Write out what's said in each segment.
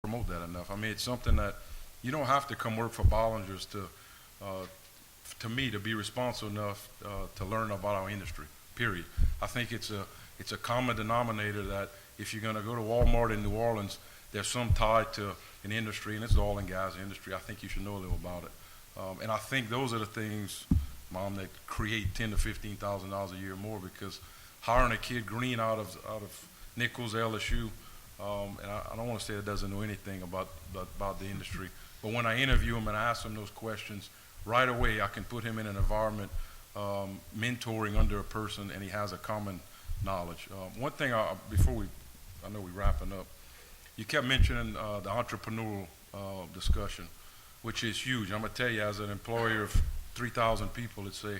promote that enough. I mean, it's something that you don't have to come work for Bollinger's to me, to be responsible enough to learn about our industry, period. I think it's a common denominator that if you're going to go to Walmart in New Orleans, there's some tie to an industry, and it's the oil and gas industry. I think you should know a little about it. And I think those are the things, Mom, that create $10,000 to $15,000 a year more, because hiring a kid green out of Nichols, LSU, and I don't want to say that doesn't know anything about the industry, but when I interview him and I ask him those questions, right away I can put him in an environment mentoring under a person, and he has a common knowledge. One thing, before I know we're wrapping up, you kept mentioning the entrepreneurial discussion, which is huge. I'm going to tell you, as an employer of 3,000 people, let's say,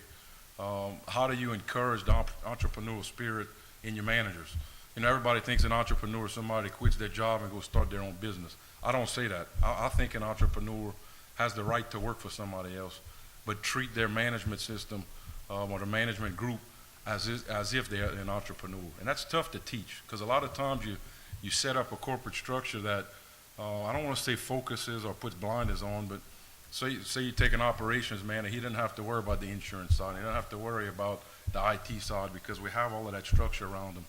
how do you encourage the entrepreneurial spirit in your managers? You know, everybody thinks an entrepreneur is somebody quits their job and goes start their own business. I don't say that. I think an entrepreneur has the right to work for somebody else, but treat their management system or the management group as if they're an entrepreneur. And that's tough to teach, because a lot of times you set up a corporate structure that, I don't want to say focuses or puts blinders on, but say you take an operations man and he didn't have to worry about the insurance side, he doesn't have to worry about the IT side, because we have all of that structure around them.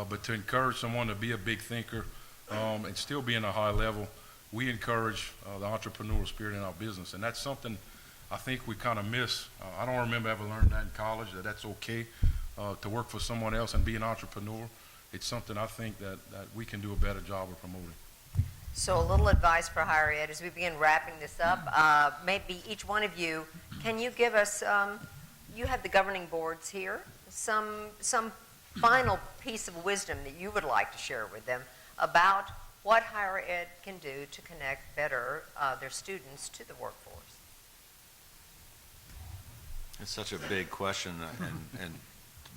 But to encourage someone to be a big thinker and still be in a high level, we encourage the entrepreneurial spirit in our business. And that's something I think we kind of miss. I don't remember ever learning that in college, that's okay to work for someone else and be an entrepreneur. It's something I think that we can do a better job of promoting. So a little advice for higher ed as we begin wrapping this up. Maybe each one of you, can you give us, you have the governing boards here, some final piece of wisdom that you would like to share with them about what higher ed can do to connect better their students to the workforce? It's such a big question,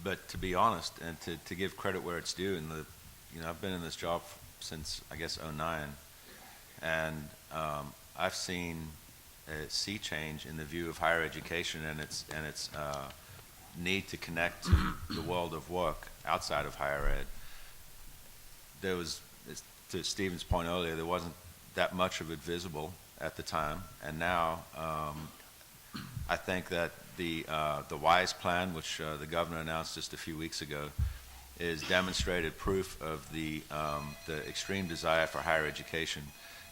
but to be honest and to give credit where it's due, and I've been in this job since I guess '09, and I've seen a sea change in the view of higher education and its need to connect to the world of work outside of higher ed. There was, to Stephen's point earlier, there wasn't that much of it visible at the time, and now I think that the WISE plan, which the governor announced just a few weeks ago, is demonstrated proof of the extreme desire for higher education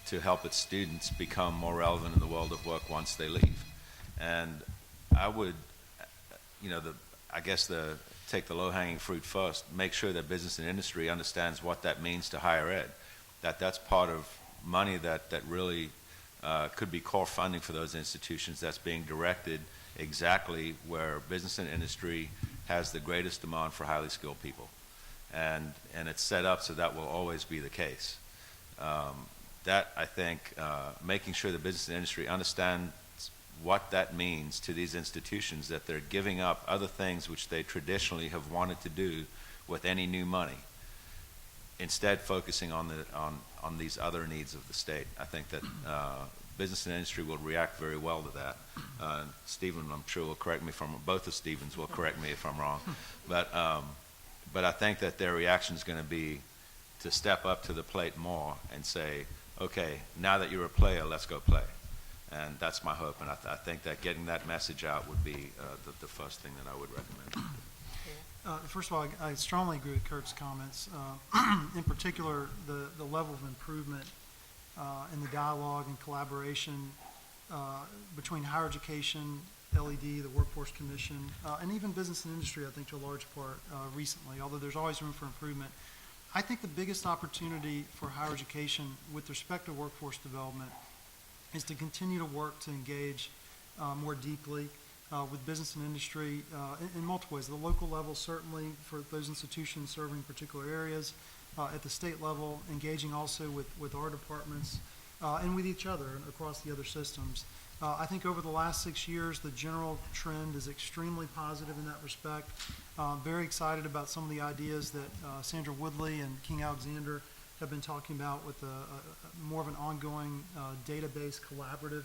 to help its students become more relevant in the world of work once they leave. And I would, take the low-hanging fruit first, make sure that business and industry understands what that means to higher ed, that's part of money that really could be core funding for those institutions that's being directed exactly where business and industry has the greatest demand for highly skilled people. And it's set up so that will always be the case. That, I think, making sure the business and industry understand what that means to these institutions, that they're giving up other things which they traditionally have wanted to do with any new money, instead focusing on these other needs of the state. I think that business and industry will react very well to that. Stephen, I'm sure, will correct me both of Stephens will correct me if I'm wrong. But I think that their reaction is going to be to step up to the plate more and say, okay, now that you're a player, let's go play. And that's my hope, and I think that getting that message out would be the first thing that I would recommend. First of all, I strongly agree with Kurt's comments. In particular, the level of improvement in the dialogue and collaboration between higher education, LED, the Workforce Commission, and even business and industry, I think, to a large part recently, although there's always room for improvement. I think the biggest opportunity for higher education with respect to workforce development is to continue to work to engage more deeply with business and industry in multiple ways. At the local level, certainly for those institutions serving particular areas. At the state level, engaging also with our departments and with each other and across the other systems. I think over the last 6 years, the general trend is extremely positive in that respect. Very excited about some of the ideas that Sandra Woodley and King Alexander have been talking about with more of an ongoing database collaborative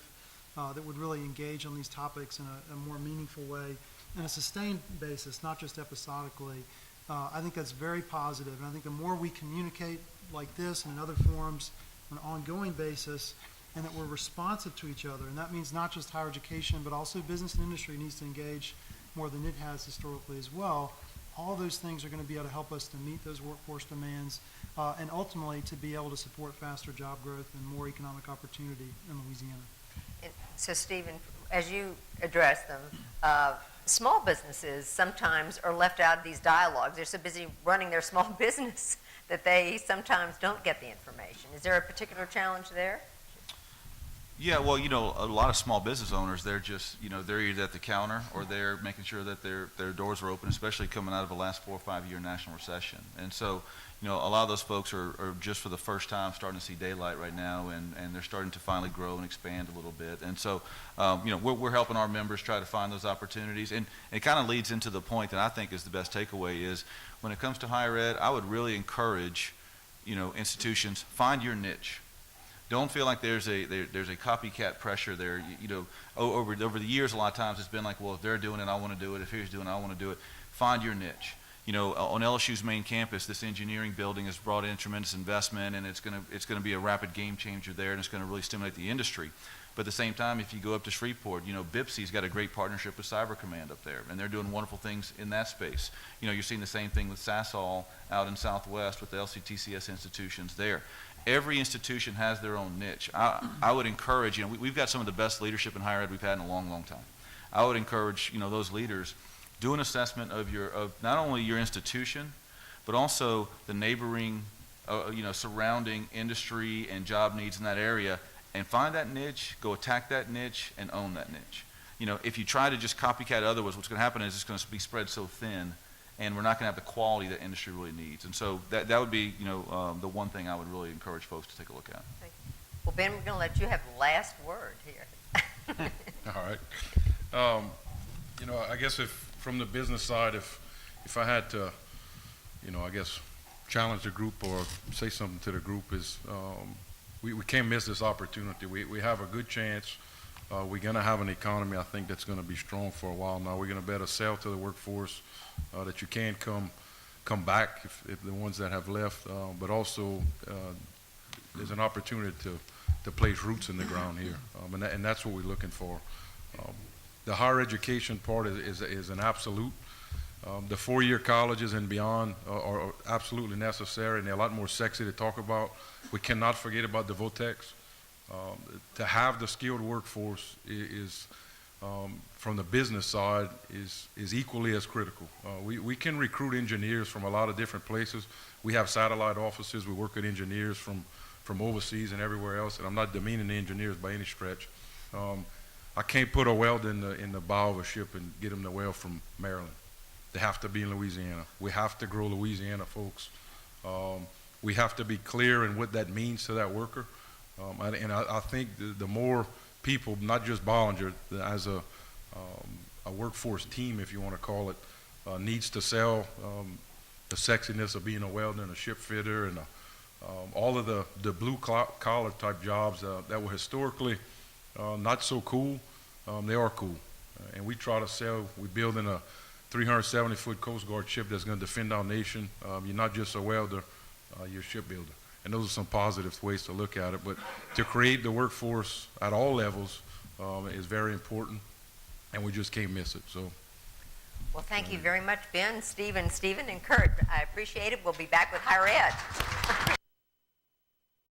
that would really engage on these topics in a more meaningful way, in a sustained basis, not just episodically. I think that's very positive, and I think the more we communicate like this and in other forums, an ongoing basis, and that we're responsive to each other. And that means not just higher education, but also business and industry needs to engage more than it has historically as well. All those things are going to be able to help us to meet those workforce demands and ultimately to be able to support faster job growth and more economic opportunity in Louisiana. And so, Stephen, as you address them, small businesses sometimes are left out of these dialogues. They're so busy running their small business that they sometimes don't get the information. Is there a particular challenge there? Yeah, well, a lot of small business owners, they're just, they're either at the counter or they're making sure that their doors are open, especially coming out of the last 4 or 5 year national recession. And so, a lot of those folks are just for the first time starting to see daylight right now, and they're starting to finally grow and expand a little bit. And so, we're helping our members try to find those opportunities. And it kind of leads into the point that I think is the best takeaway is when it comes to higher ed, I would really encourage, institutions, find your niche. Don't feel like there's a copycat pressure there. Over the years, a lot of times it's been like, well, if they're doing it, I want to do it. If he's doing it, I want to do it. Find your niche. On LSU's main campus, this engineering building has brought in tremendous investment, and it's going to be a rapid game changer there, and it's going to really stimulate the industry. But at the same time, if you go up to Shreveport, BIPSI's got a great partnership with Cyber Command up there, and they're doing wonderful things in that space. You're seeing the same thing with Sasol out in Southwest with the LCTCS institutions there. Every institution has their own niche. I would encourage, we've got some of the best leadership in higher ed we've had in a long, long time. I would encourage, those leaders, do an assessment of not only your institution, but also the neighboring, surrounding industry and job needs in that area, and find that niche, go attack that niche, and own that niche. If you try to just copycat others, what's going to happen is it's going to be spread so thin, and we're not going to have the quality that industry really needs. And so that would be, the one thing I would really encourage folks to take a look at. Well, Ben, we're going to let you have the last word here. All right. I guess from the business side, if I had to, I guess, challenge the group or say something to the group is we can't miss this opportunity. We have a good chance. We're going to have an economy, I think, that's going to be strong for a while now. We're going to better sell to the workforce that you can come back if the ones that have left, but also there's an opportunity to place roots in the ground here, and that's what we're looking for. The higher education part is an absolute. The 4-year colleges and beyond are absolutely necessary, and they're a lot more sexy to talk about. We cannot forget about the VOTEX. To have the skilled workforce is from the business side is equally as critical. We can recruit engineers from a lot of different places. We have satellite offices. We work with engineers from overseas and everywhere else, and I'm not demeaning the engineers by any stretch. I can't put a welder in the bow of a ship and get them to weld from Maryland. They have to be in Louisiana. We have to grow Louisiana, folks. We have to be clear in what that means to that worker. I think the more people, not just Bollinger, as a workforce team, if you want to call it, needs to sell the sexiness of being a welder and a ship fitter and all of the blue collar type jobs that were historically not so cool. They are cool, and we try to sell. We're building a 370-foot Coast Guard ship that's going to defend our nation. You're not just a welder, you're a shipbuilder. And those are some positive ways to look at it. But to create the workforce at all levels is very important, and we just can't miss it. So, Well, thank you very much, Ben, Stephen, and Kurt. I appreciate it. We'll be back with higher ed.